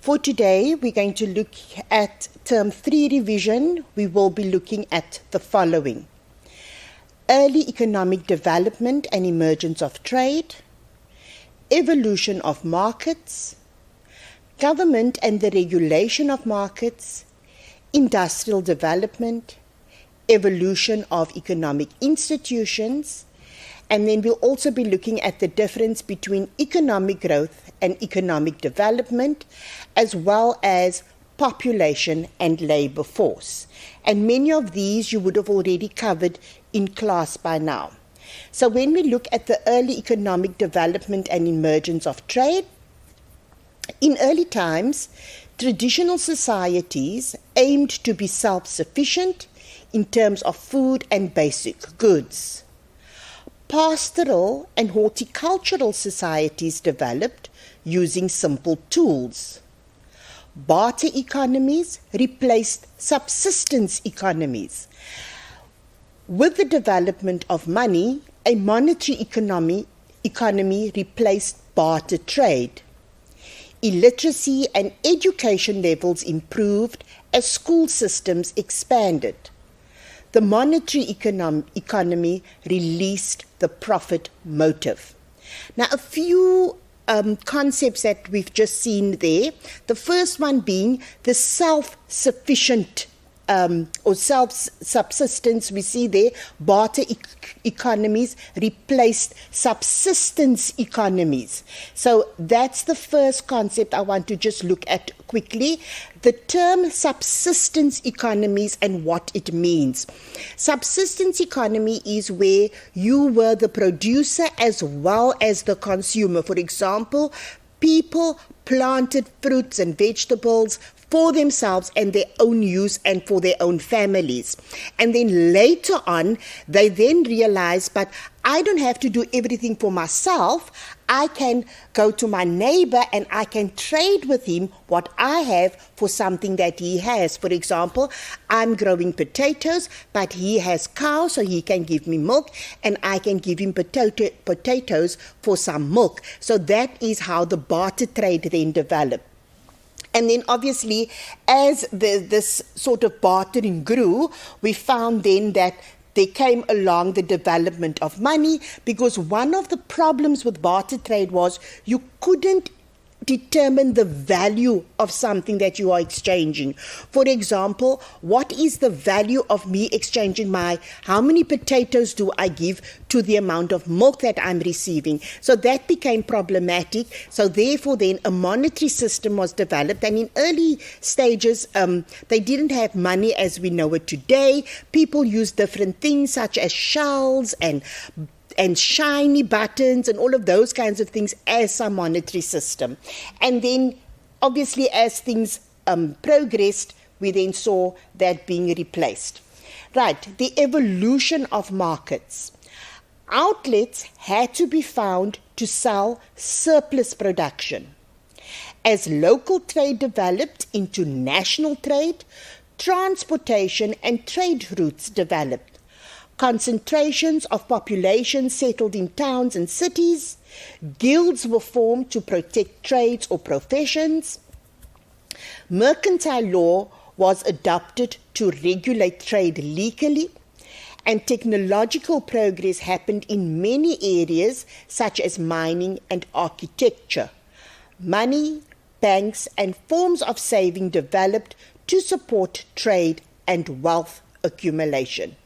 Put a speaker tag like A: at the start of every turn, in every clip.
A: For today, we're going to look at Term 3 revision. We will be looking at the following: early economic development and emergence of trade, evolution of markets, government and the regulation of markets, industrial development, evolution of economic institutions, and then we'll also be looking at the difference between economic growth and economic development, as well as population and labor force. And many of these you would have already covered in class by now. So when we look at the early economic development and emergence of trade, in early times, traditional societies aimed to be self-sufficient in terms of food and basic goods. Pastoral and horticultural societies developed using simple tools. Barter economies replaced subsistence economies. With the development of money, a monetary economy replaced barter trade. Illiteracy and education levels improved as school systems expanded. The monetary economy released the profit motive. Now, a few concepts that we've just seen there. The first one being the self-sufficient or self-subsistence. We see there barter economies replaced subsistence economies. So that's the first concept I want to just look at quickly. The term subsistence economies and what it means. Subsistence economy is where you were the producer as well as the consumer. For example, people planted fruits and vegetables for themselves and their own use and for their own families. And then later on, they then realized, but I don't have to do everything for myself. I can go to my neighbor and I can trade with him what I have for something that he has. For example, I'm growing potatoes, but he has cows, so he can give me milk, and I can give him potatoes for some milk. So that is how the barter trade then developed. And then obviously, as this sort of bartering grew, we found then that there came along the development of money, because one of the problems with barter trade was you couldn't determine the value of something that you are exchanging. For example, what is the value of me exchanging how many potatoes do I give to the amount of milk that I'm receiving? So that became problematic. So therefore then a monetary system was developed, and in early stages they didn't have money as we know it today. People used different things such as shells and shiny buttons and all of those kinds of things as a monetary system. And then obviously as things progressed, we then saw that being replaced. Right, the evolution of markets. Outlets had to be found to sell surplus production. As local trade developed into national trade, transportation and trade routes developed. Concentrations of population settled in towns and cities. Guilds were formed to protect trades or professions. Mercantile law was adopted to regulate trade legally. And technological progress happened in many areas such as mining and architecture. Money, banks, and forms of saving developed to support trade and wealth accumulation.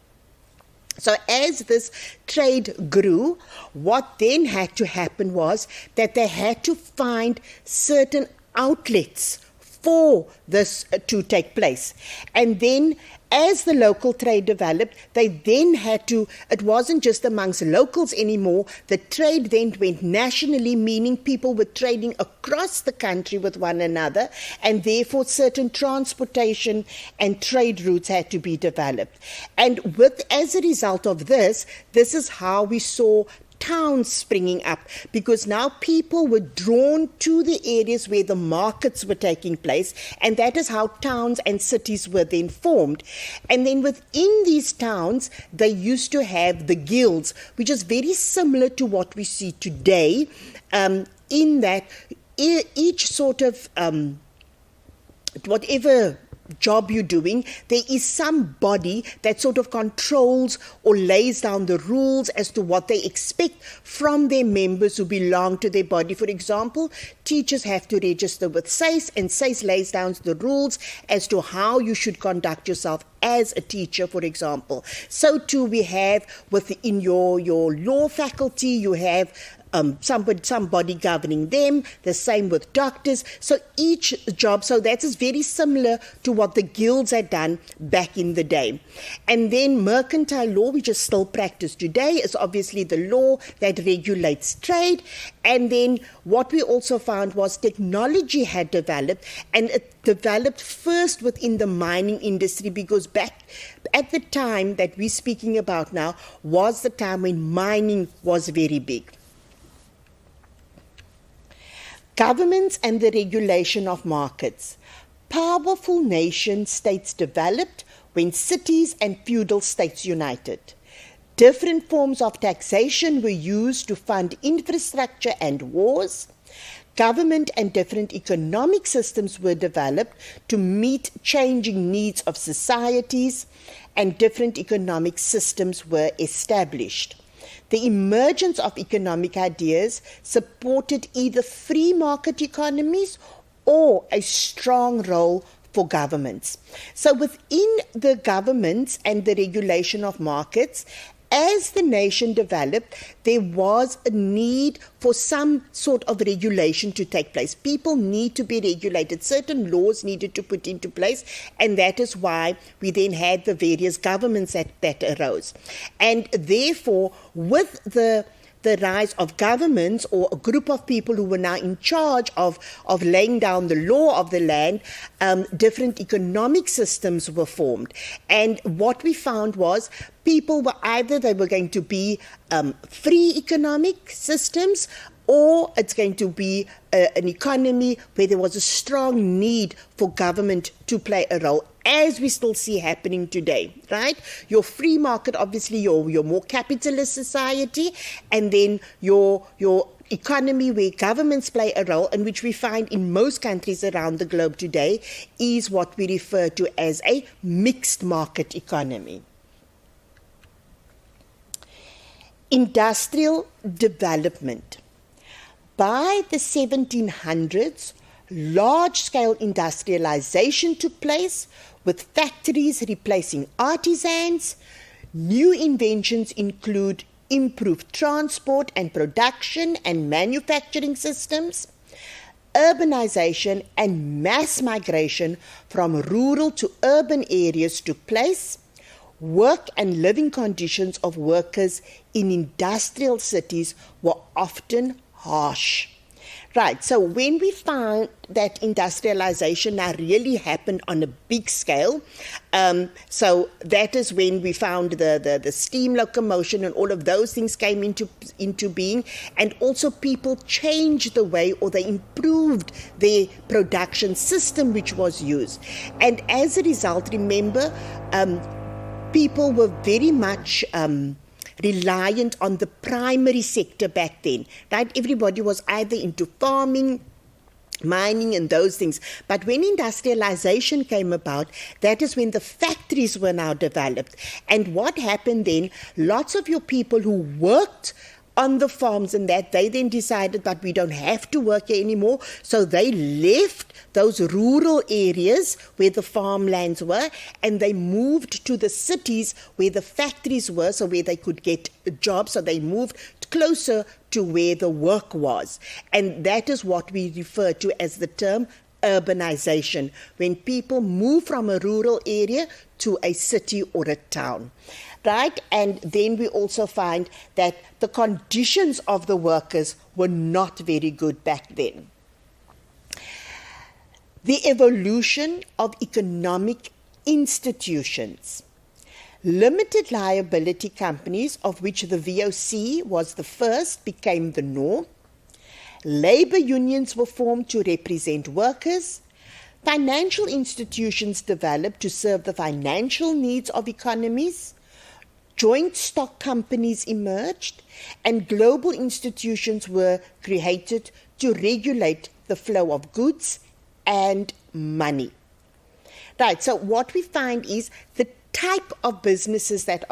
A: So as this trade grew, what then had to happen was that they had to find certain outlets for this to take place. And then as the local trade developed, they then had to, it wasn't just amongst locals anymore, the trade then went nationally, meaning people were trading across the country with one another, and therefore certain transportation and trade routes had to be developed. And as a result of this is how we saw towns springing up, because now people were drawn to the areas where the markets were taking place, and that is how towns and cities were then formed. And then within these towns, they used to have the guilds, which is very similar to what we see today, in that each sort of whatever job you're doing, there is some body that sort of controls or lays down the rules as to what they expect from their members who belong to their body. For example, teachers have to register with SACE, and SACE lays down the rules as to how you should conduct yourself as a teacher, for example. So too we have within your law faculty, you have somebody governing them, the same with doctors. So each job, so that is very similar to what the guilds had done back in the day. And then mercantile law, which is still practiced today, is obviously the law that regulates trade. And then what we also found was technology had developed, and it developed first within the mining industry, because back at the time that we're speaking about now was the time when mining was very big. Governments and the regulation of markets. Powerful nation states developed when cities and feudal states united. Different forms of taxation were used to fund infrastructure and wars. Government and different economic systems were developed to meet changing needs of societies, and different economic systems were established. The emergence of economic ideas supported either free market economies or a strong role for governments. So within the governments and the regulation of markets, as the nation developed, there was a need for some sort of regulation to take place. People need to be regulated. Certain laws needed to put into place, and that is why we then had the various governments that arose. And therefore, with the rise of governments, or a group of people who were now in charge of laying down the law of the land, different economic systems were formed. And what we found was people were either they were going to be free economic systems, or it's going to be an economy where there was a strong need for government to play a role, as we still see happening today, right? Your free market, obviously, your more capitalist society, and then your economy where governments play a role, and which we find in most countries around the globe today, is what we refer to as a mixed market economy. Industrial development. By the 1700s, large-scale industrialization took place, with factories replacing artisans. New inventions include improved transport and production and manufacturing systems. Urbanization and mass migration from rural to urban areas took place. Work and living conditions of workers in industrial cities were often harsh. Right, so when we found that industrialization now really happened on a big scale, so that is when we found the steam locomotion and all of those things came into being, and also people changed the way, or they improved their production system which was used. And as a result, remember, people were very much reliant on the primary sector back then, right? Everybody was either into farming, mining, and those things. But when industrialization came about, that is when the factories were now developed. And what happened then, lots of your people who worked on the farms and that, they then decided that we don't have to work here anymore. So they left those rural areas where the farmlands were, and they moved to the cities where the factories were, so where they could get jobs. So they moved closer to where the work was. And that is what we refer to as the term urbanization, when people move from a rural area to a city or a town. Right? And then we also find that the conditions of the workers were not very good back then. The evolution of economic institutions. Limited liability companies, of which the VOC was the first, became the norm. Labor unions were formed to represent workers. Financial institutions developed to serve the financial needs of economies. Joint stock companies emerged, and global institutions were created to regulate the flow of goods and money. Right, so what we find is the type of businesses that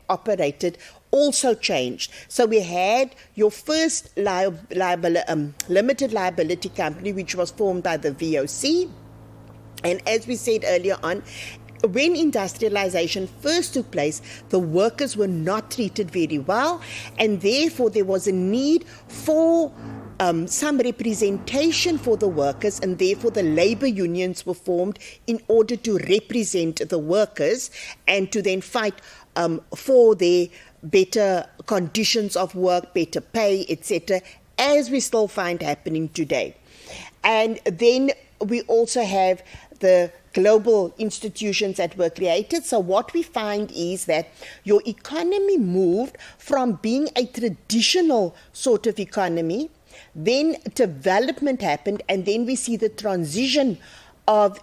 A: operated also changed. So we had your first limited liability company, which was formed by the VOC. And as we said earlier on, when industrialization first took place, the workers were not treated very well, and therefore there was a need for some representation for the workers, and therefore the labor unions were formed in order to represent the workers and to then fight for their better conditions of work, better pay, etc., as we still find happening today. And then we also have the global institutions that were created. So what we find is that your economy moved from being a traditional sort of economy, then development happened, and then we see the transition of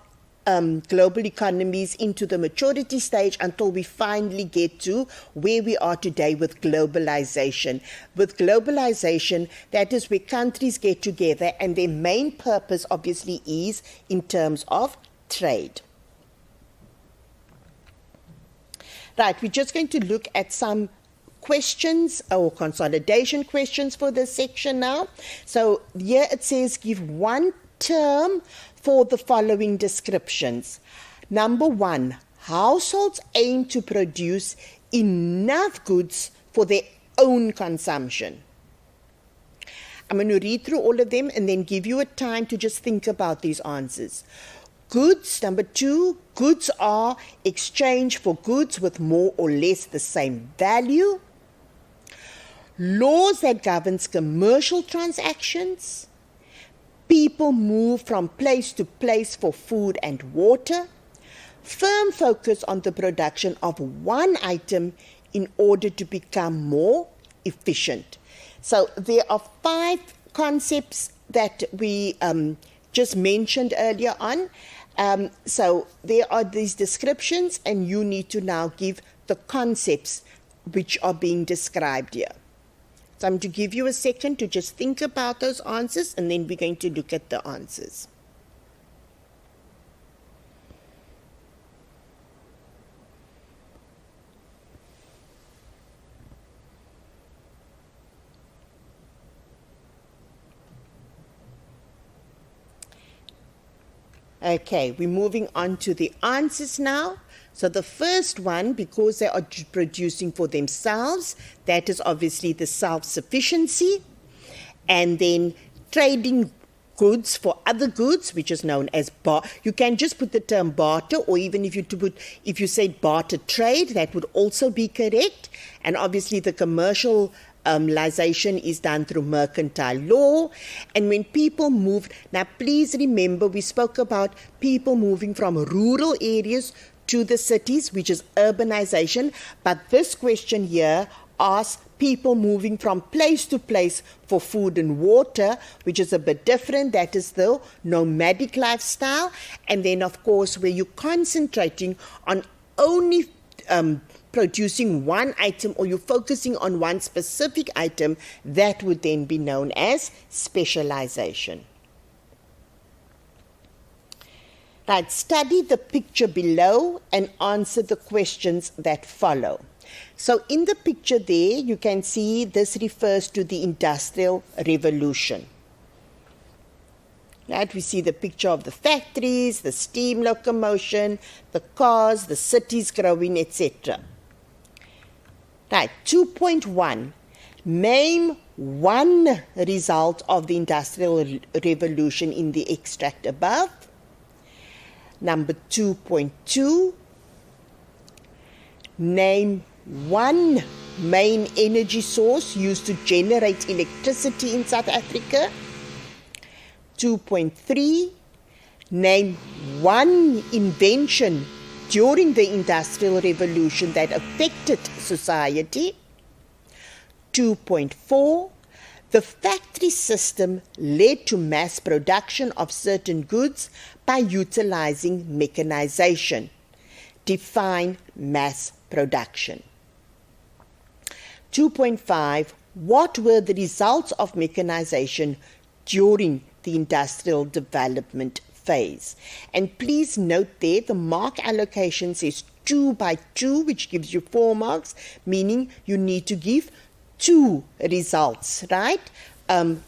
A: global economies into the maturity stage until we finally get to where we are today with globalization. With globalization, that is where countries get together, and their main purpose obviously is in terms of trade. Right, we're just going to look at some questions or consolidation questions for this section now. So here it says give one term for the following descriptions. Number one, households aim to produce enough goods for their own consumption. I'm going to read through all of them and then give you a time to just think about these answers. Goods, number two, goods are exchanged for goods with more or less the same value. Laws that governs commercial transactions. People move from place to place for food and water. Firm focus on the production of one item in order to become more efficient. So there are 5 concepts that we just mentioned earlier on. So there are these descriptions, and you need to now give the concepts which are being described here. So I'm going to give you a second to just think about those answers, and then we're going to look at the answers. Okay, we're moving on to the answers now. So the first one, because they are producing for themselves, that is obviously the self-sufficiency. And then trading goods for other goods, which is known as you can just put the term barter, or even if you say barter trade, that would also be correct. And obviously the commercialization is done through mercantile law. And when people moved, now please remember we spoke about people moving from rural areas to the cities, which is urbanization, but this question here asks people moving from place to place for food and water, which is a bit different. That is the nomadic lifestyle. And then of course where you're concentrating on only producing one item, or you're focusing on one specific item, that would then be known as specialization. Right, study the picture below and answer the questions that follow. So in the picture there, you can see this refers to the Industrial Revolution. Right, we see the picture of the factories, the steam locomotion, the cars, the cities growing, etc. Right, 2.1. Name one result of the Industrial Revolution in the extract above. Number 2.2, name one main energy source used to generate electricity in South Africa. 2.3, name one invention during the Industrial Revolution that affected society. 2.4, the factory system led to mass production of certain goods by utilizing mechanization. Define mass production. 2.5, what were the results of mechanization during the industrial development phase. And please note there, the mark allocation says 2 by 2, which gives you 4 marks, meaning you need to give 2 results, right,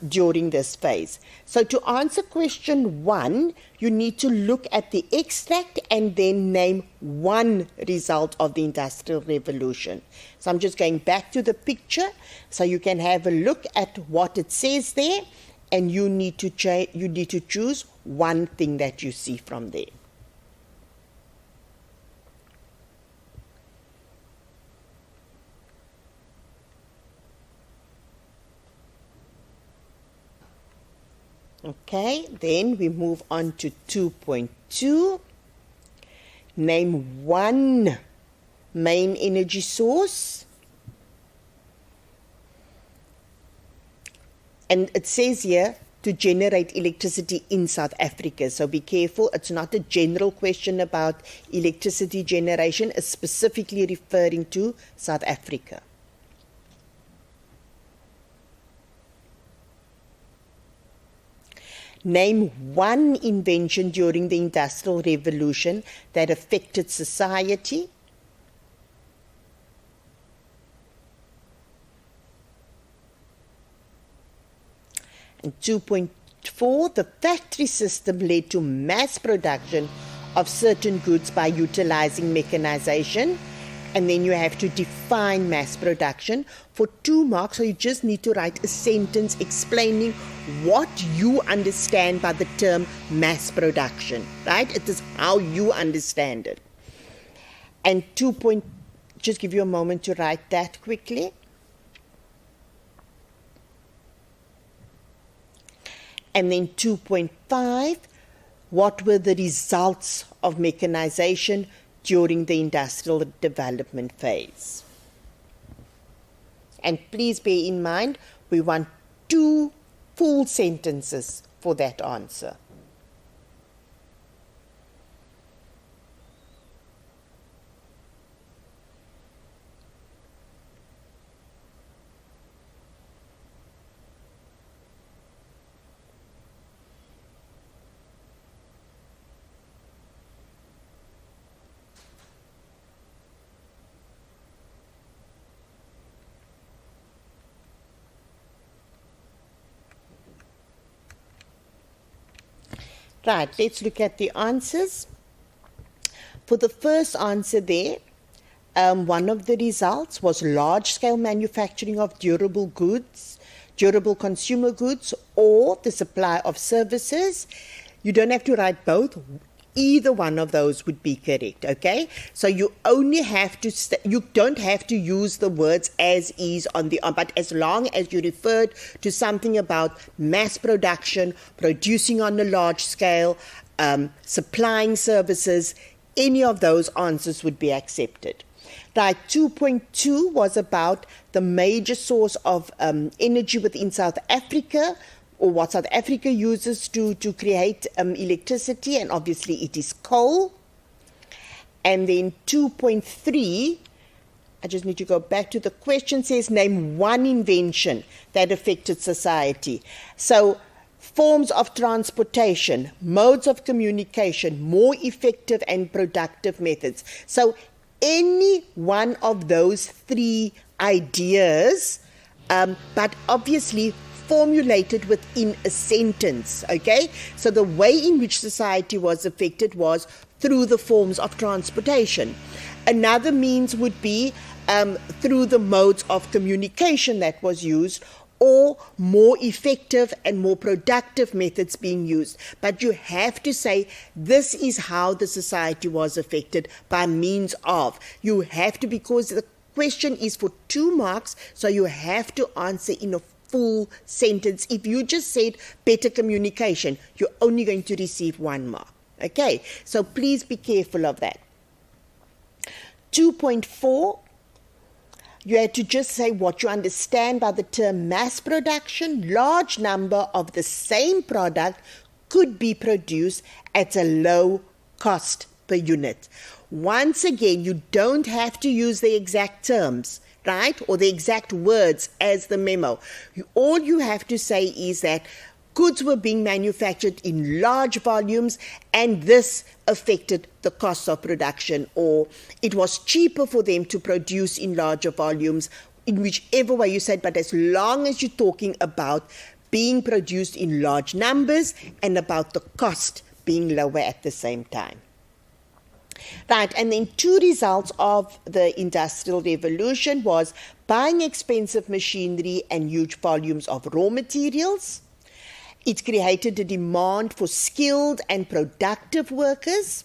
A: during this phase. So to answer question 1, you need to look at the extract and then name 1 result of the Industrial Revolution. So I'm just going back to the picture so you can have a look at what it says there, and you need to choose 1 thing that you see from there. Okay, then we move on to 2.2. Name 1 main energy source. And it says here to generate electricity in South Africa. So be careful, it's not a general question about electricity generation, it's specifically referring to South Africa. Name 1 invention during the Industrial Revolution that affected society. And 2.4, the factory system led to mass production of certain goods by utilizing mechanization. And then you have to define mass production for 2 marks. So you just need to write a sentence explaining what you understand by the term mass production, right? It is how you understand it. And just give you a moment to write that quickly. And then 2.5, what were the results of mechanization during the industrial development phase? And please bear in mind, we want 2 full sentences for that answer. Right, let's look at the answers. For the first answer there, one of the results was large-scale manufacturing of durable goods, durable consumer goods, or the supply of services. You don't have to write both. Either one of those would be correct, okay? So you only have to, you don't have to use the words as is on the, but as long as you referred to something about mass production, producing on a large scale, supplying services, any of those answers would be accepted. Right, 2.2 was about the major source of energy within South Africa, or what South Africa uses to create electricity, and obviously it is coal. And then 2.3, I just need to go back to the question, says name 1 invention that affected society. So forms of transportation, modes of communication, more effective and productive methods. So any one of those 3 ideas, but obviously formulated within a sentence, okay? So the way in which society was affected was through the forms of transportation. Another means would be through the modes of communication that was used, or more effective and more productive methods being used. But you have to say, this is how the society was affected by means of. You have to, because the question is for 2 marks, so you have to answer in a full sentence. If you just said better communication, you're only going to receive 1 mark. Okay, so please be careful of that. 2.4, you had to just say what you understand by the term mass production. Large number of the same product could be produced at a low cost per unit. Once again, you don't have to use the exact terms, right, or the exact words as the memo. All you have to say is that goods were being manufactured in large volumes, and this affected the cost of production, or it was cheaper for them to produce in larger volumes, in whichever way you said, but as long as you're talking about being produced in large numbers and about the cost being lower at the same time. Right, and then two results of the Industrial Revolution was buying expensive machinery and huge volumes of raw materials. It created a demand for skilled and productive workers.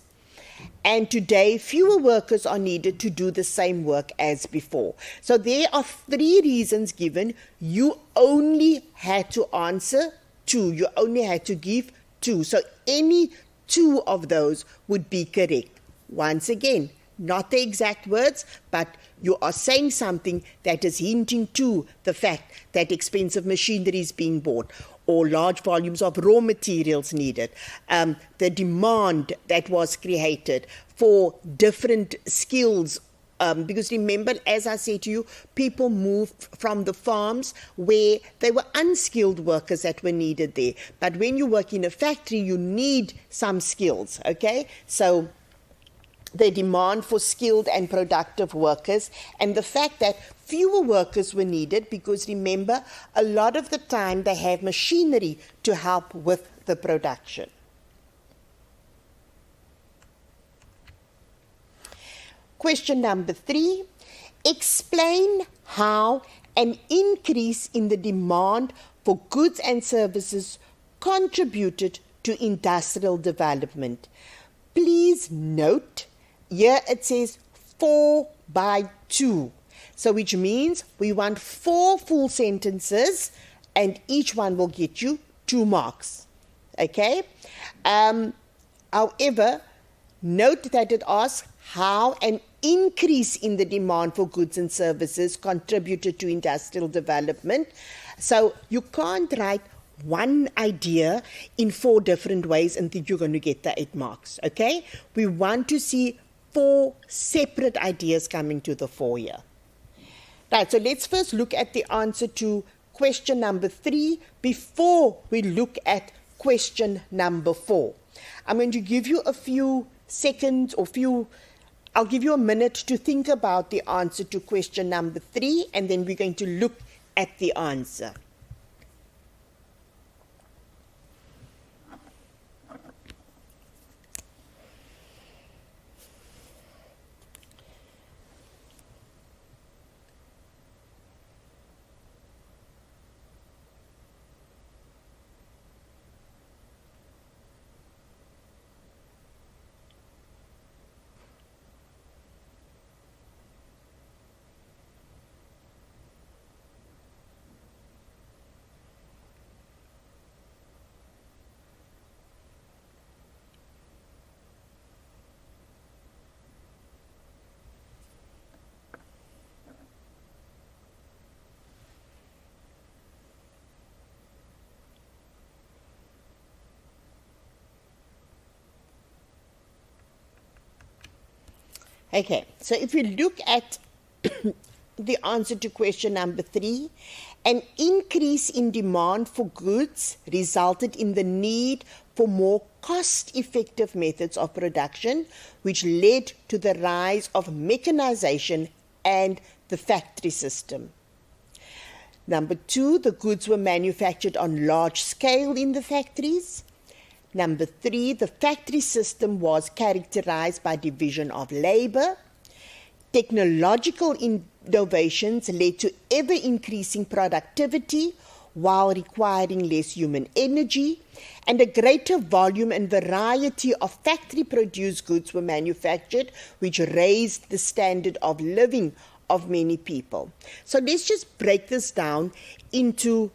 A: And today, fewer workers are needed to do the same work as before. So there are three reasons given. You only had to answer two. You only had to give two. So any two of those would be correct. Once again, not the exact words, but you are saying something that is hinting to the fact that expensive machinery is being bought, or large volumes of raw materials needed, the demand that was created for different skills. Because remember, as I said to you, people moved from the farms where they were unskilled workers that were needed there. But when you work in a factory, you need some skills, okay? So the demand for skilled and productive workers, and the fact that fewer workers were needed, because remember, a lot of the time they have machinery to help with the production. Question number 3, explain how an increase in the demand for goods and services contributed to industrial development. Please note, here it says 4 by 2. So which means we want 4 full sentences and each one will get you 2 marks. Okay? However, note that it asks how an increase in the demand for goods and services contributed to industrial development. So you can't write one idea in 4 different ways and think you're going to get the 8 marks. Okay? We want to see 4 separate ideas coming to the fore here. Right, so let's first look at the answer to question number 3 before we look at question number 4. I'm going to give you a few seconds or I'll give you a minute to think about the answer to question number 3, and then we're going to look at the answer. Okay, so if we look at the answer to question number 3, an increase in demand for goods resulted in the need for more cost-effective methods of production, which led to the rise of mechanization and the factory system. Number 2, the goods were manufactured on large scale in the factories. Number 3, the factory system was characterized by division of labor. Technological innovations led to ever-increasing productivity while requiring less human energy, and a greater volume and variety of factory-produced goods were manufactured, which raised the standard of living of many people. So let's just break this down into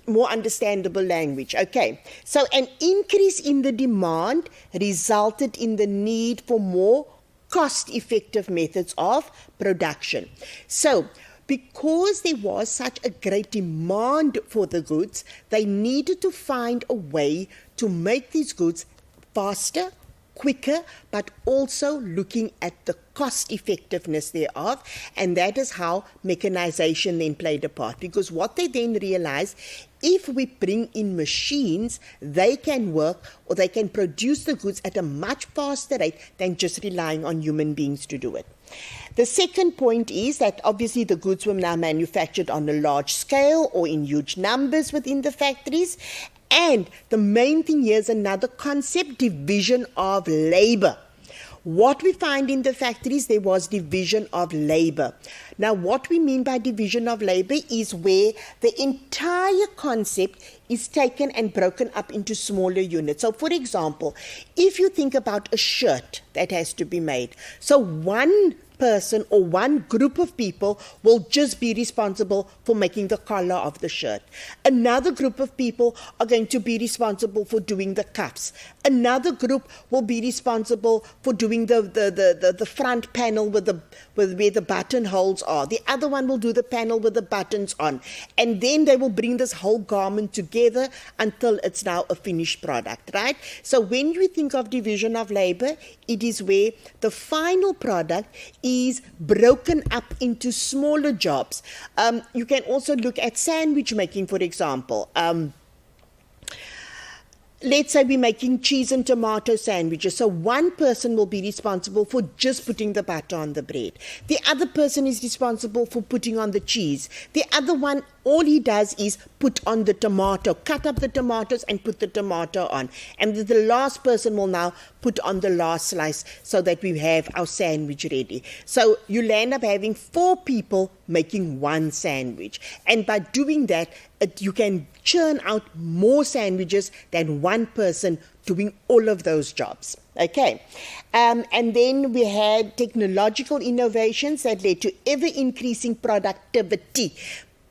A: more understandable language. Okay, so an increase in the demand resulted in the need for more cost-effective methods of production. So, because there was such a great demand for the goods, they needed to find a way to make these goods faster, quicker, but also looking at the cost effectiveness thereof, and that is how mechanization then played a part. Because what they then realized, if we bring in machines, they can work or they can produce the goods at a much faster rate than just relying on human beings to do it. The second point is that obviously the goods were now manufactured on a large scale or in huge numbers within the factories. And the main thing here is another concept, division of labor. What we find in the factories, there was division of labor. Now, what we mean by division of labor is where the entire concept is taken and broken up into smaller units. So, for example, if you think about a shirt that has to be made, so one person or one group of people will just be responsible for making the collar of the shirt. Another group of people are going to be responsible for doing the cuffs. Another group will be responsible for doing the front panel with where the buttonholes are. The other one will do the panel with the buttons on. And then they will bring this whole garment together until it's now a finished product, right? So when you think of division of labor, it is where the final product is broken up into smaller jobs. You can also look at sandwich making, for example. Let's say we're making cheese and tomato sandwiches. So one person will be responsible for just putting the butter on the bread. The other person is responsible for putting on the cheese. The other one, all he does is put on the tomato, cut up the tomatoes and put the tomato on. And the last person will now put on the last slice so that we have our sandwich ready. So you'll end up having 4 people making one sandwich. And by doing that, you can churn out more sandwiches than one person doing all of those jobs. Okay. And then we had technological innovations that led to ever-increasing productivity.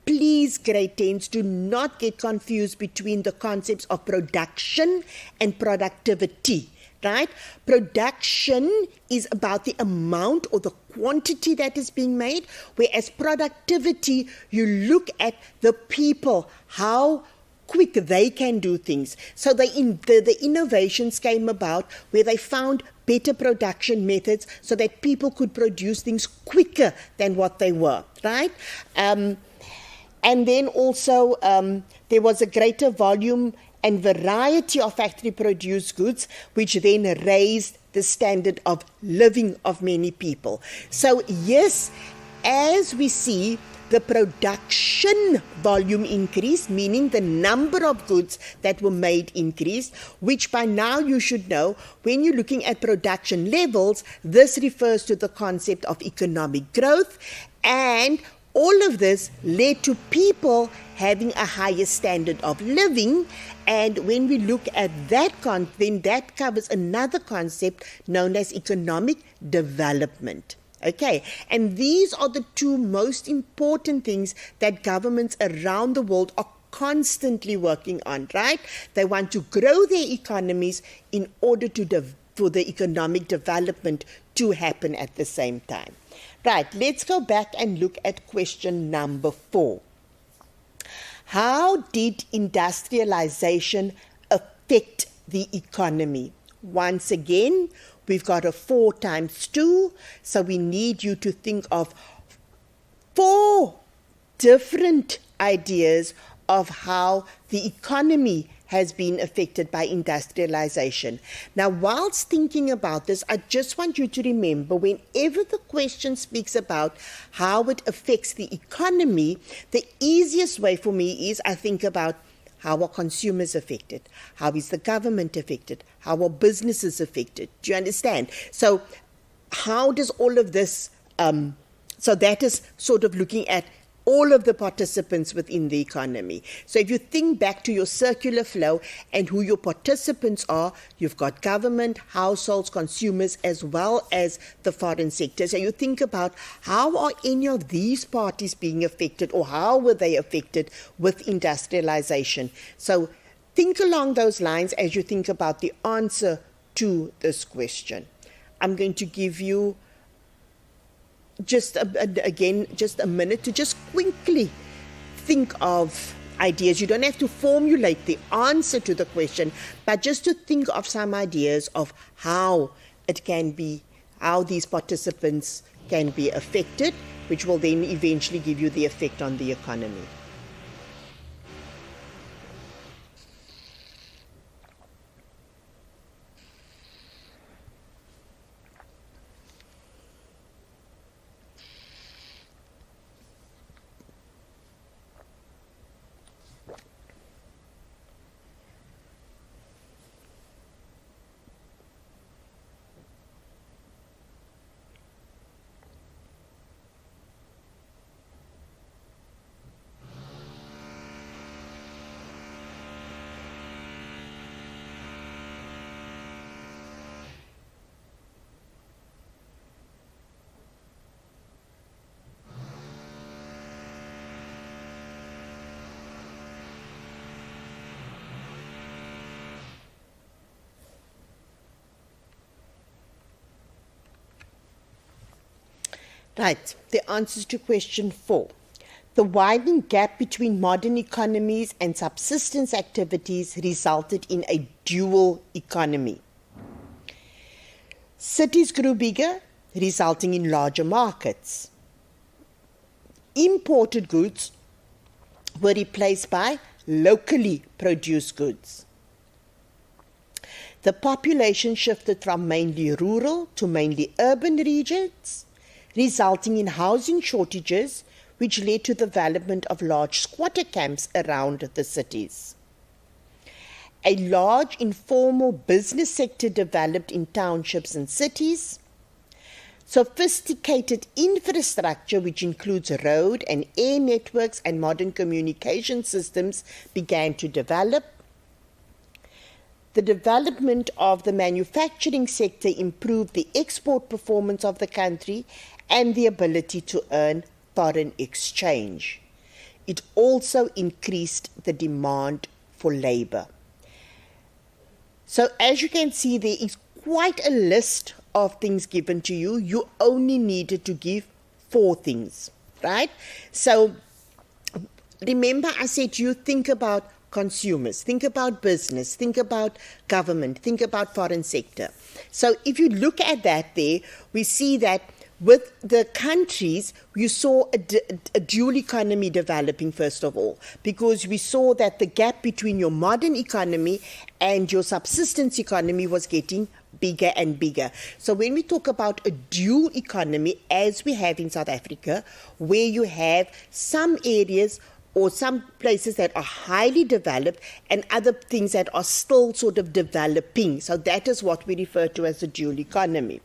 A: Please, grade 10s, do not get confused between the concepts of production and productivity, right? Production is about the amount or the quantity that is being made, whereas productivity, you look at the people, how quick they can do things. So the innovations came about where they found better production methods so that people could produce things quicker than what they were, right? And then also there was a greater volume and variety of factory-produced goods, which then raised the standard of living of many people. So yes, as we see the production volume increase, meaning the number of goods that were made increased, which by now you should know, when you're looking at production levels, this refers to the concept of economic growth, and all of this led to people having a higher standard of living. And when we look at that, then that covers another concept known as economic development. Okay, and these are the 2 most important things that governments around the world are constantly working on, right? They want to grow their economies in order for the economic development to happen at the same time. Right, let's go back and look at question number 4. How did industrialization affect the economy? Once again, we've got a 4 times 2, so we need you to think of 4 different ideas of how the economy has been affected by industrialization. Now, whilst thinking about this, I just want you to remember, whenever the question speaks about how it affects the economy, the easiest way for me is I think about how are consumers affected? How is the government affected? How are businesses affected? Do you understand? So how does all of this, so that is sort of looking at all of the participants within the economy. So if you think back to your circular flow and who your participants are, you've got government, households, consumers, as well as the foreign sector. So you think about how are any of these parties being affected, or how were they affected with industrialization? So think along those lines as you think about the answer to this question. I'm going to give you just a minute to just quickly think of ideas. You don't have to formulate the answer to the question, but just to think of some ideas of how it can be, how these participants can be affected, which will then eventually give you the effect on the economy. Right, the answers to question 4. The widening gap between modern economies and subsistence activities resulted in a dual economy. Cities grew bigger, resulting in larger markets. Imported goods were replaced by locally produced goods. The population shifted from mainly rural to mainly urban regions, resulting in housing shortages, which led to the development of large squatter camps around the cities. A large informal business sector developed in townships and cities. Sophisticated infrastructure, which includes road and air networks and modern communication systems, began to develop. The development of the manufacturing sector improved the export performance of the country and the ability to earn foreign exchange. It also increased the demand for labor. So as you can see, there is quite a list of things given to you. You only needed to give 4 things, right? So remember I said you think about consumers, think about business, think about government, think about foreign sector. So if you look at that there, we see that with the countries, you saw a dual economy developing, first of all, because we saw that the gap between your modern economy and your subsistence economy was getting bigger and bigger. So when we talk about a dual economy, as we have in South Africa, where you have some areas or some places that are highly developed and other things that are still sort of developing. So that is what we refer to as a dual economy.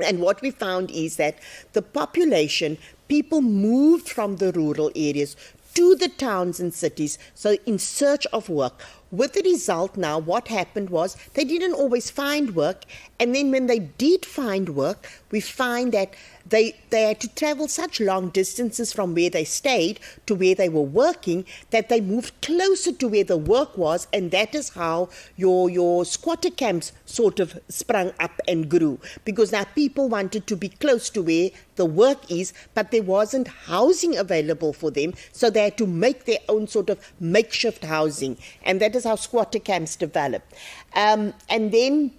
A: And what we found is that the population, people moved from the rural areas to the towns and cities, so in search of work. With the result now, what happened was they didn't always find work, and then when they did find work, we find that they had to travel such long distances from where they stayed to where they were working that they moved closer to where the work was, and that is how your squatter camps sort of sprung up and grew, because now people wanted to be close to where the work is, but there wasn't housing available for them, so they had to make their own sort of makeshift housing, and that is how squatter camps developed. And then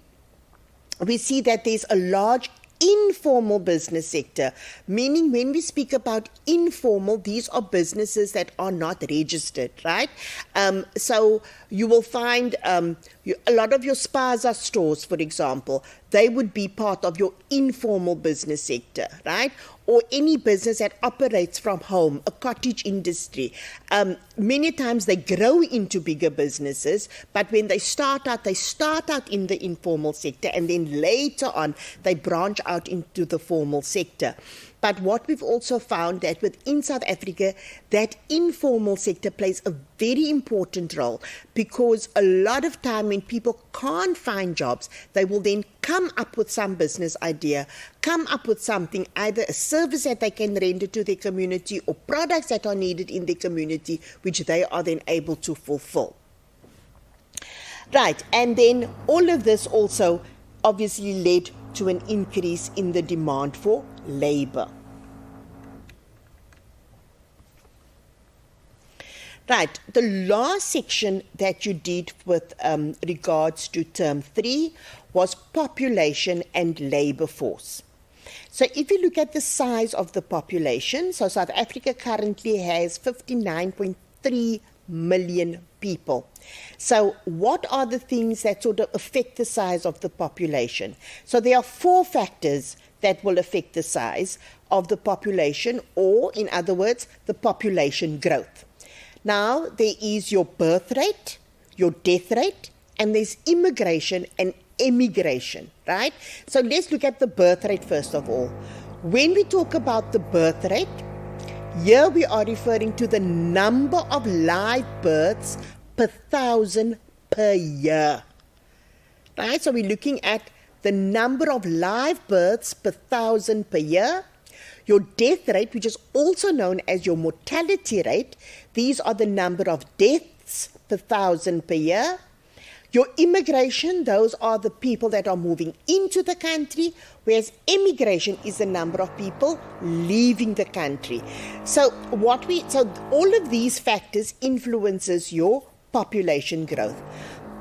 A: we see that there's a large informal business sector, meaning when we speak about informal, these are businesses that are not registered, right? So you will find a lot of your spaza stores, for example, they would be part of your informal business sector, right? Or any business that operates from home, a cottage industry. Many times they grow into bigger businesses, but when they start out in the informal sector, and then later on they branch out into the formal sector. But what we've also found that within South Africa, that informal sector plays a very important role, because a lot of time when people can't find jobs, they will then come up with some business idea, come up with something, either a service that they can render to their community or products that are needed in their community, which they are then able to fulfill. Right, and then all of this also obviously led to an increase in the demand for labor. Right, the last section that you did with regards to term 3 was population and labour force. So if you look at the size of the population, so South Africa currently has 59.3 million people. So what are the things that sort of affect the size of the population? So there are 4 factors that will affect the size of the population, or in other words, the population growth. Now, there is your birth rate, your death rate, and there's immigration and emigration, right? So let's look at the birth rate first of all. When we talk about the birth rate, here we are referring to the number of live births per 1,000 per year, right? So we're looking at the number of live births per 1,000 per year. Your death rate, which is also known as your mortality rate, these are the number of deaths per 1,000 per year. Your immigration, those are the people that are moving into the country, whereas emigration is the number of people leaving the country. So all of these factors influences your population growth.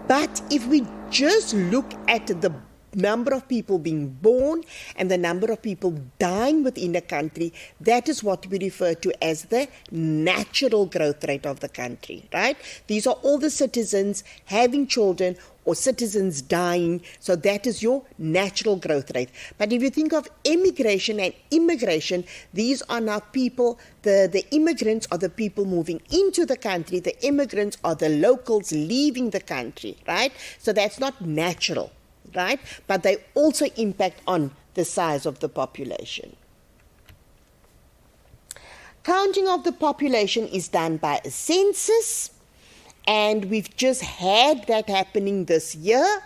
A: But if we just look at the number of people being born and the number of people dying within a country, that is what we refer to as the natural growth rate of the country, right? These are all the citizens having children or citizens dying, so that is your natural growth rate. But if you think of emigration and immigration, these are now people, the immigrants are the people moving into the country, the immigrants are the locals leaving the country, right? So that's not natural, right? But they also impact on the size of the population. Counting of the population is done by a census, and we've just had that happening this year.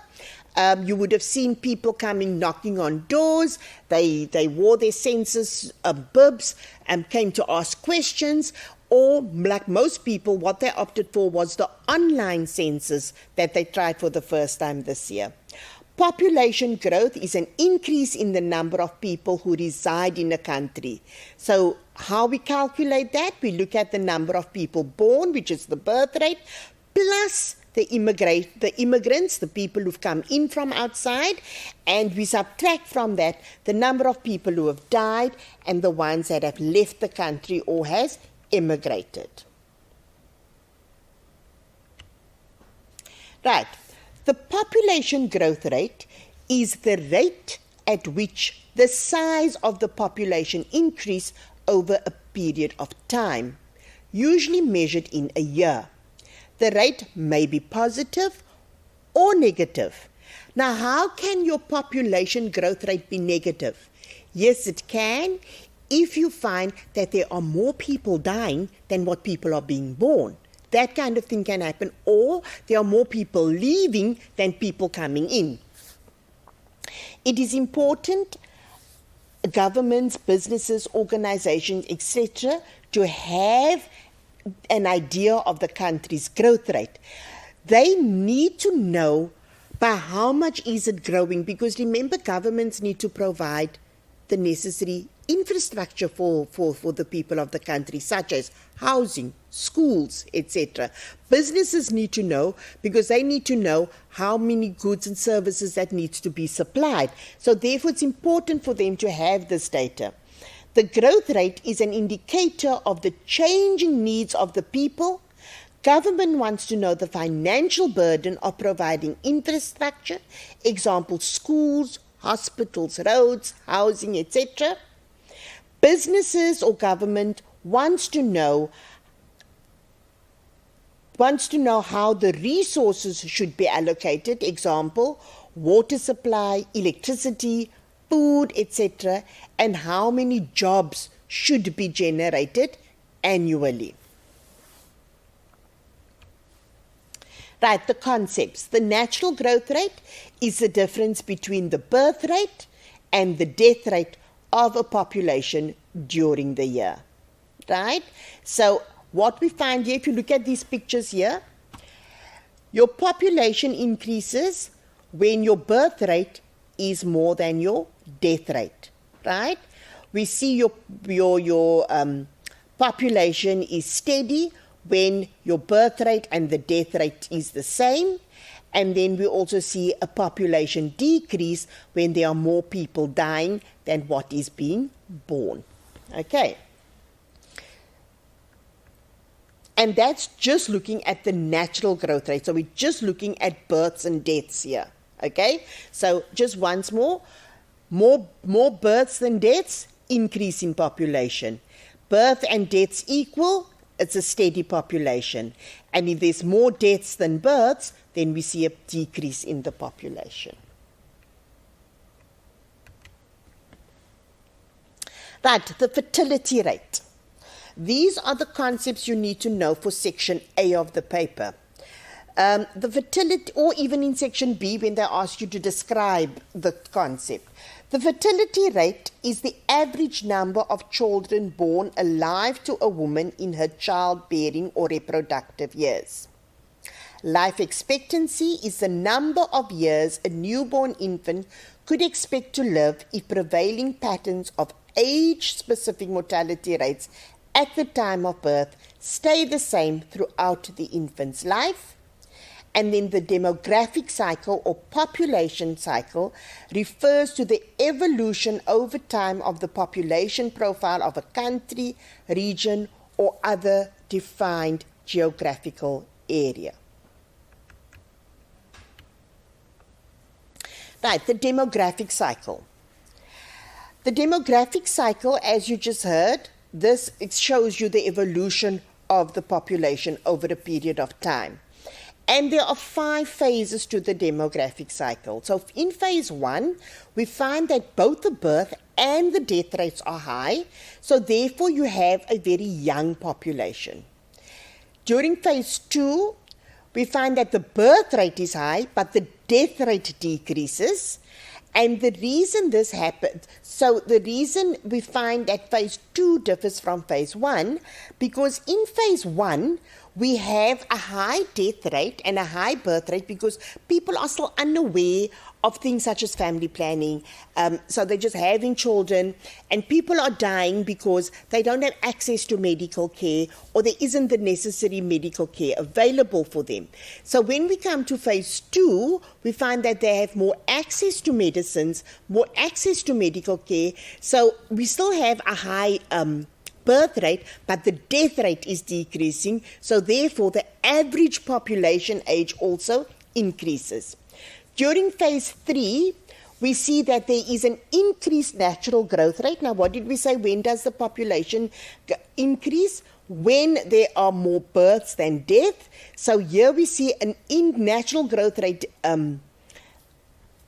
A: You would have seen people coming knocking on doors. They wore their census bibs and came to ask questions, or like most people, what they opted for was the online census that they tried for the first time this year. Population growth is an increase in the number of people who reside in a country. So how we calculate that? We look at the number of people born, which is the birth rate, plus the immigrants, the people who've come in from outside, and we subtract from that the number of people who have died and the ones that have left the country or has immigrated. Right. The population growth rate is the rate at which the size of the population increase over a period of time, usually measured in a year. The rate may be positive or negative. Now, how can your population growth rate be negative? Yes, it can, if you find that there are more people dying than what people are being born. That kind of thing can happen, or there are more people leaving than people coming in. It is important, governments, businesses, organizations, etc., to have an idea of the country's growth rate. They need to know by how much is it growing, because remember, governments need to provide the necessary infrastructure for the people of the country, such as housing, schools, etc. Businesses need to know, because they need to know how many goods and services that needs to be supplied. So therefore it's important for them to have this data. The growth rate is an indicator of the changing needs of the people. Government wants to know the financial burden of providing infrastructure, example, schools, hospitals, roads, housing, etc. Businesses or government wants to know how the resources should be allocated, example, water supply, electricity, food, etc., and how many jobs should be generated annually. Right, the concepts. The natural growth rate is the difference between the birth rate and the death rate of a population during the year. Right? So what we find here, if you look at these pictures here, your population increases when your birth rate is more than your death rate. Right? We see your population is steady when your birth rate and the death rate is the same. And then we also see a population decrease when there are more people dying than what is being born. Okay. And that's just looking at the natural growth rate. So we're just looking at births and deaths here. Okay. So just once more births than deaths, increase in population. Birth and deaths equal, it's a steady population. And if there's more deaths than births, then we see a decrease in the population. Right, the fertility rate. These are the concepts you need to know for section A of the paper. The fertility, or even in section B when they ask you to describe the concept. The fertility rate is the average number of children born alive to a woman in her childbearing or reproductive years. Life expectancy is the number of years a newborn infant could expect to live if prevailing patterns of age-specific mortality rates at the time of birth stay the same throughout the infant's life. And then the demographic cycle or population cycle refers to the evolution over time of the population profile of a country, region, or other defined geographical area. Right, the demographic cycle. The demographic cycle, as you just heard, it shows you the evolution of the population over a period of time. And there are 5 phases to the demographic cycle. So in phase 1, we find that both the birth and the death rates are high. So therefore, you have a very young population. During phase 2, we find that the birth rate is high, but the death rate decreases. And the reason this happens, so the reason we find that phase 2 differs from phase 1, because in phase 1, we have a high death rate and a high birth rate because people are still unaware of things such as family planning. So they're just having children, and people are dying because they don't have access to medical care, or there isn't the necessary medical care available for them. So when we come to phase 2, we find that they have more access to medicines, more access to medical care. So we still have a high birth rate, but the death rate is decreasing. So therefore, the average population age also increases. During phase 3, we see that there is an increased natural growth rate. Now, what did we say? When does the population increase? When there are more births than deaths. So here we see an natural growth rate.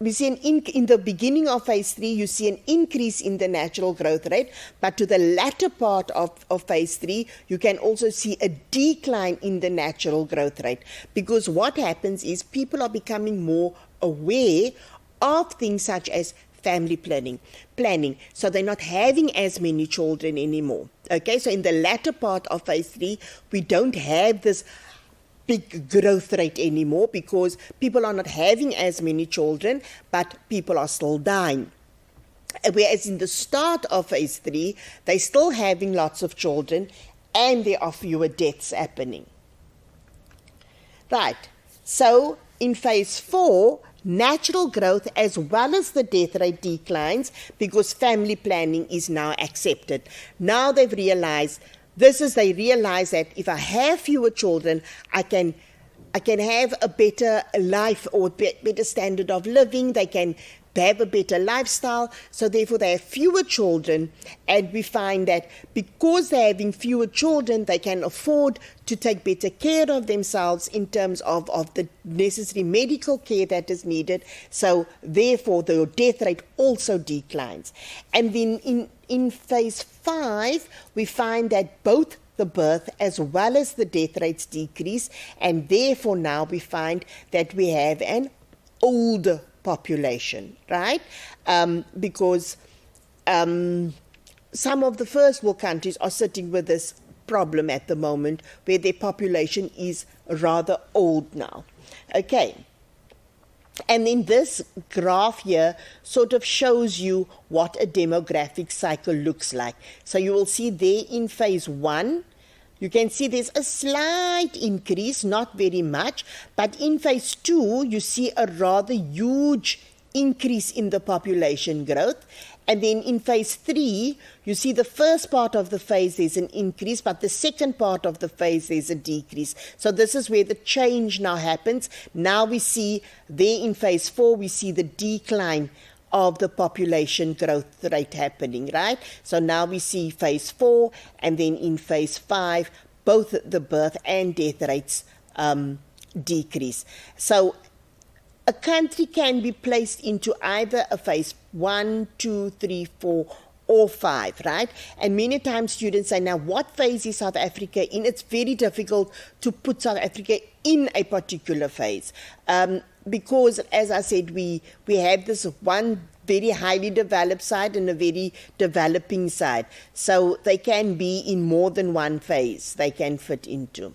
A: We see in the beginning of phase 3, you see an increase in the natural growth rate, but to the latter part of phase 3, you can also see a decline in the natural growth rate, because what happens is people are becoming more aware of things such as family planning. So they're not having as many children anymore. Okay, so in the latter part of phase 3, we don't have this big growth rate anymore because people are not having as many children, but people are still dying. Whereas in the start of phase 3, they're still having lots of children and there are fewer deaths happening. Right, so in phase 4, natural growth as well as the death rate declines because family planning is now accepted. Now they've realized they realize that if I have fewer children, I can have a better life or better standard of living. They can have a better lifestyle. So therefore, they have fewer children. And we find that because they're having fewer children, they can afford to take better care of themselves in terms of the necessary medical care that is needed. So therefore, the death rate also declines. And then in phase 5, we find that both the birth as well as the death rates decrease, and therefore now we find that we have an older population, right? Because some of the first world countries are sitting with this problem at the moment where their population is rather old now. Okay. And then this graph here sort of shows you what a demographic cycle looks like. So you will see there in phase 1, You can see there's a slight increase, not very much, but in phase 2, you see a rather huge increase in the population growth. And then in phase 3, you see the first part of the phase there's an increase, but the second part of the phase there's a decrease. So this is where the change now happens. Now we see there in phase 4, we see the decline of the population growth rate happening, right? So now we see phase 4, and then in phase 5, both the birth and death rates decrease. So a country can be placed into either a phase 1, 2, 3, 4, or 5, right? And many times students say, now what phase is South Africa in? It's very difficult to put South Africa in a particular phase. Because, as I said, we have this one very highly developed side and a very developing side. So they can be in more than one phase they can fit into.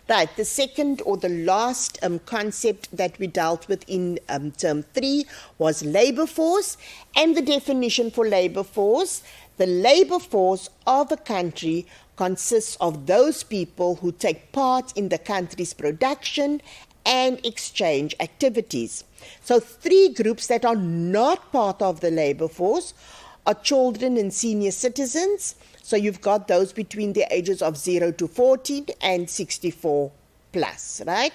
A: Right, the second or the last concept that we dealt with in term 3 was labour force, and the definition for labour force. The labour force of a country consists of those people who take part in the country's production and exchange activities. So 3 groups that are not part of the labour force are children and senior citizens. So you've got those between the ages of 0 to 14 and 64 plus, right?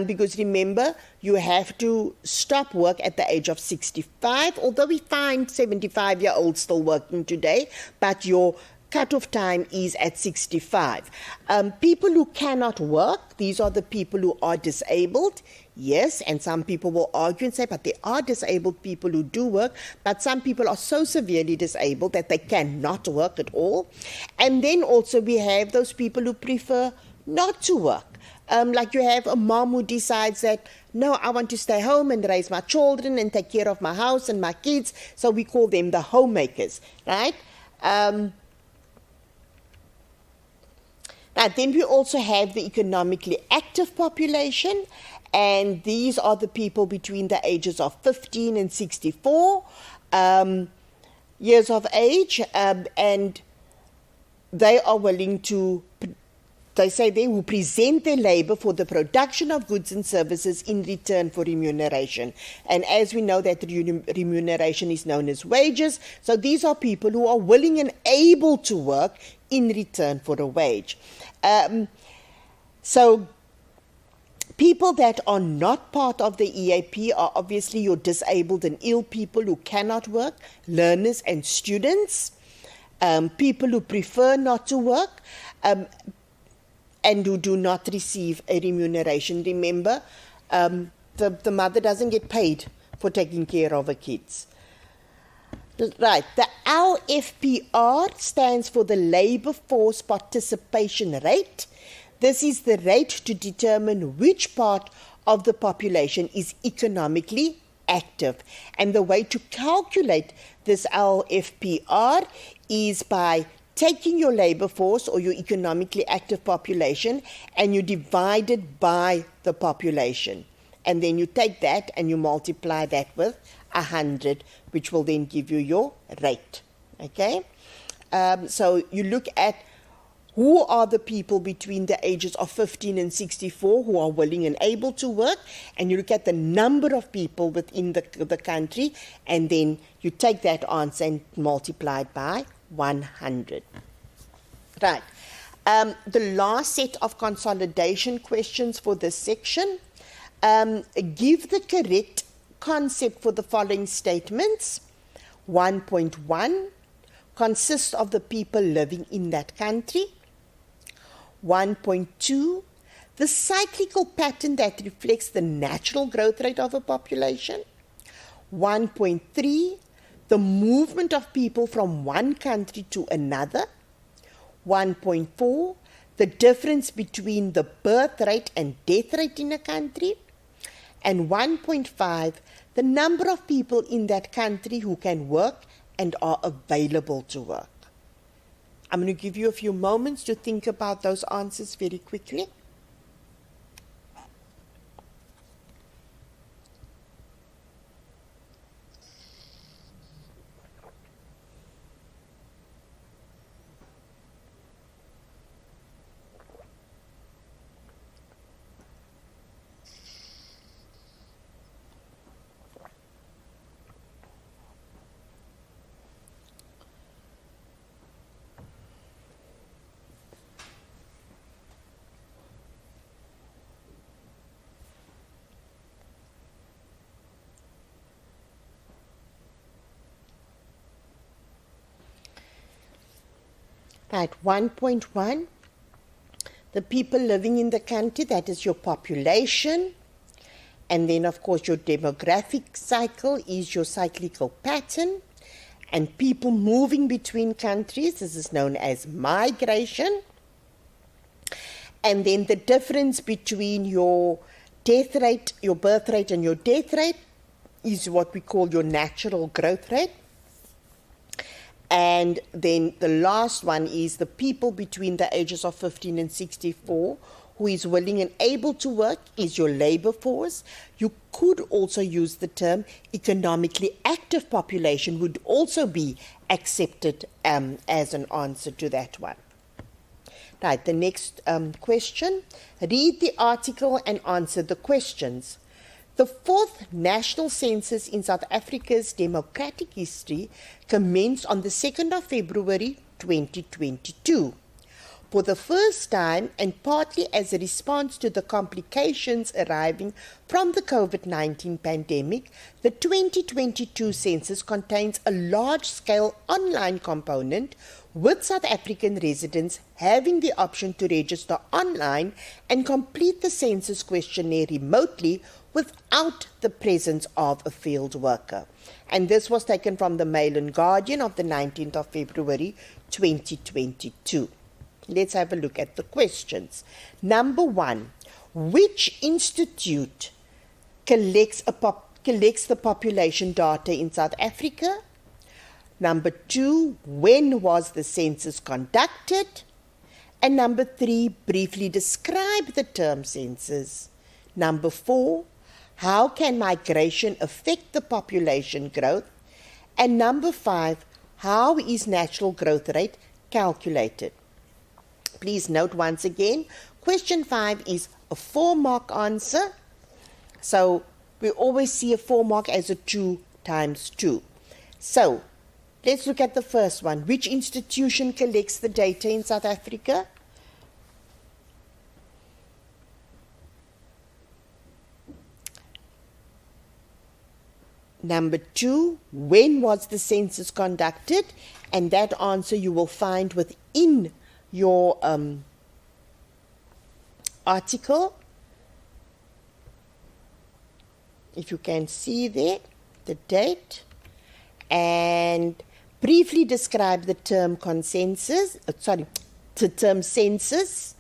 A: Because remember, you have to stop work at the age of 65, although we find 75-year-olds still working today, but your cutoff time is at 65. People who cannot work, these are the people who are disabled. Yes, and some people will argue and say, but there are disabled people who do work, but some people are so severely disabled that they cannot work at all. And then also we have those people who prefer not to work. Like you have a mom who decides that, no, I want to stay home and raise my children and take care of my house and my kids. So we call them the homemakers, right? Now, then we also have the economically active population, and these are the people between the ages of 15 and 64 years of age, and they are willing to, they say they will present their labor for the production of goods and services in return for remuneration. And as we know that remuneration is known as wages, so these are people who are willing and able to work in return for a wage. So people that are not part of the EAP are obviously your disabled and ill people who cannot work, learners and students, people who prefer not to work, and who do not receive a remuneration. Remember, the mother doesn't get paid for taking care of her kids. Right, the LFPR stands for the Labour Force Participation Rate. This is the rate to determine which part of the population is economically active. And the way to calculate this LFPR is by taking your labour force or your economically active population and you divide it by the population. And then you take that and you multiply that with 100, which will then give you your rate. Okay? So you look at who are the people between the ages of 15 and 64 who are willing and able to work, and you look at the number of people within the country, and then you take that answer and multiply it by 100. Right. The last set of consolidation questions for this section. Give the correct concept for the following statements. 1.1 consists of the people living in that country. 1.2, the cyclical pattern that reflects the natural growth rate of a population. 1.3, the movement of people from one country to another. 1.4, the difference between the birth rate and death rate in a country. And 1.5, the number of people in that country who can work and are available to work. I'm going to give you a few moments to think about those answers very quickly. Right, 1.1. The people living in the country, that is your population. And then, of course, your demographic cycle is your cyclical pattern. And people moving between countries, this is known as migration. And then the difference between your death rate, your birth rate, and your death rate is what we call your natural growth rate. And then the last one is the people between the ages of 15 and 64 who is willing and able to work is your labor force. You could also use the term economically active population would also be accepted as an answer to that one. Right, the next question. Read the article and answer the questions. The fourth national census in South Africa's democratic history commenced on the 2nd of February 2022. For the first time, and partly as a response to the complications arising from the COVID-19 pandemic, the 2022 census contains a large-scale online component with South African residents having the option to register online and complete the census questionnaire remotely without the presence of a field worker. And this was taken from the Mail and Guardian of the 19th of February 2022. Let's have a look at the questions. Number 1, which institute collects the population data in South Africa? Number 2, when was the census conducted? And number 3, briefly describe the term census. Number 4, how can migration affect the population growth? And number 5, how is natural growth rate calculated? Please note once again, question 5 is a 4-mark answer. So we always see a 4-mark as a 2 times 2. So let's look at the first one. Which institution collects the data in South Africa? Number 2, when was the census conducted? And that answer you will find within your article. If you can see there, the date. And briefly describe the term the term census.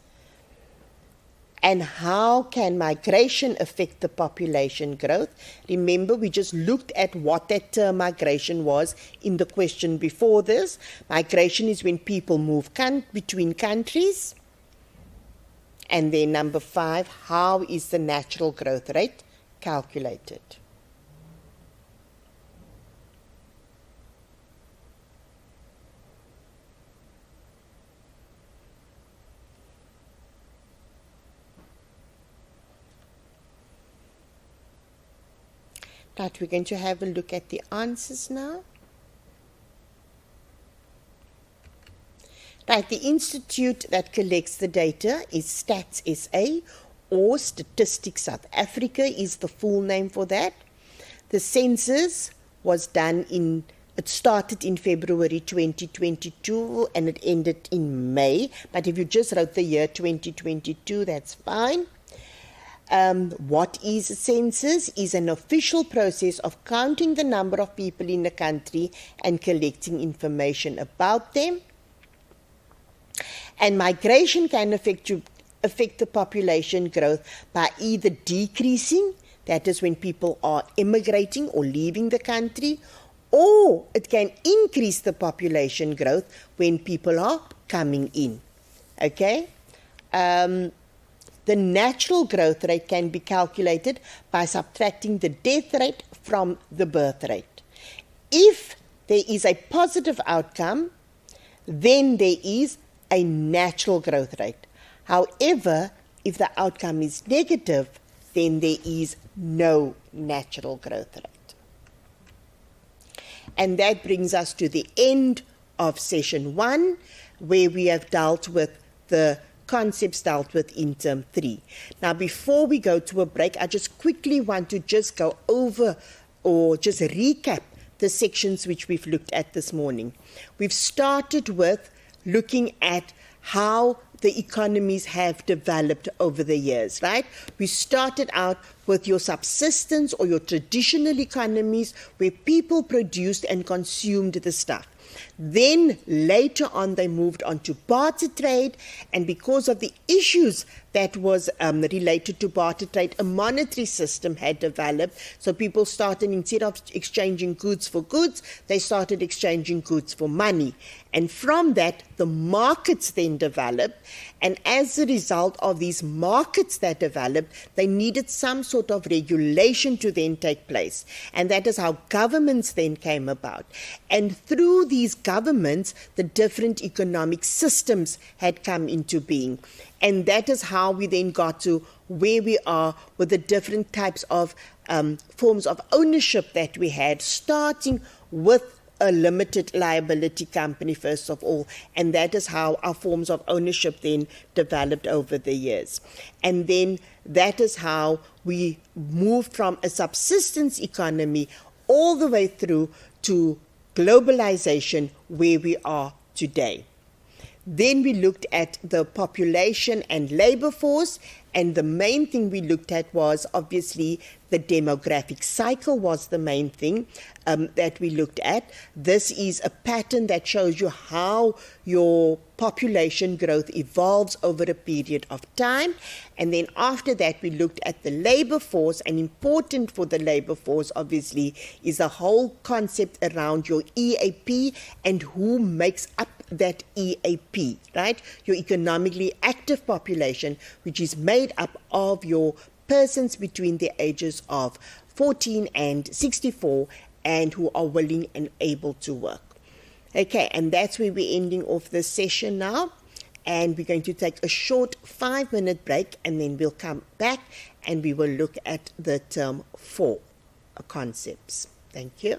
A: And how can migration affect the population growth? Remember, we just looked at what that term migration was in the question before this. Migration is when people move between countries. And then number 5, how is the natural growth rate calculated? Right, we're going to have a look at the answers now. Right, the institute that collects the data is Stats SA, or Statistics South Africa is the full name for that. The census was it started in February 2022 and it ended in May. But if you just wrote the year 2022, that's fine. What is a census? Is an official process of counting the number of people in a country and collecting information about them. And migration can affect the population growth by either decreasing, that is when people are immigrating or leaving the country, or it can increase the population growth when people are coming in. Okay? The natural growth rate can be calculated by subtracting the death rate from the birth rate. If there is a positive outcome, then there is a natural growth rate. However, if the outcome is negative, then there is no natural growth rate. And that brings us to the end of session 1, where we have dealt with the concepts dealt with in term 3. Now, before we go to a break, I just quickly want to just go over or just recap the sections which we've looked at this morning. We've started with looking at how the economies have developed over the years, right? We started out with your subsistence or your traditional economies where people produced and consumed the stuff. Then later on they moved on to barter trade, and because of the issues that was related to barter trade, a monetary system had developed. So people started, instead of exchanging goods for goods, they started exchanging goods for money. And from that, the markets then developed. And as a result of these markets that developed, they needed some sort of regulation to then take place. And that is how governments then came about. And through these governments, the different economic systems had come into being. And that is how we then got to where we are with the different types of forms of ownership that we had, starting with a limited liability company first of all, and that is how our forms of ownership then developed over the years. And then that is how we moved from a subsistence economy all the way through to globalization where we are today. Then we looked at the population and labor force, and the main thing we looked at was obviously the demographic cycle was the main thing that we looked at. This is a pattern that shows you how your population growth evolves over a period of time. And then after that, we looked at the labor force, and important for the labor force, obviously, is the whole concept around your EAP and who makes up that EAP, right? Your economically active population, which is made up of your persons between the ages of 14 and 64 and who are willing and able to work. Okay, and that's where we're ending off this session now. And we're going to take a short 5-minute break, and then we'll come back and we will look at the term 4 concepts. Thank you.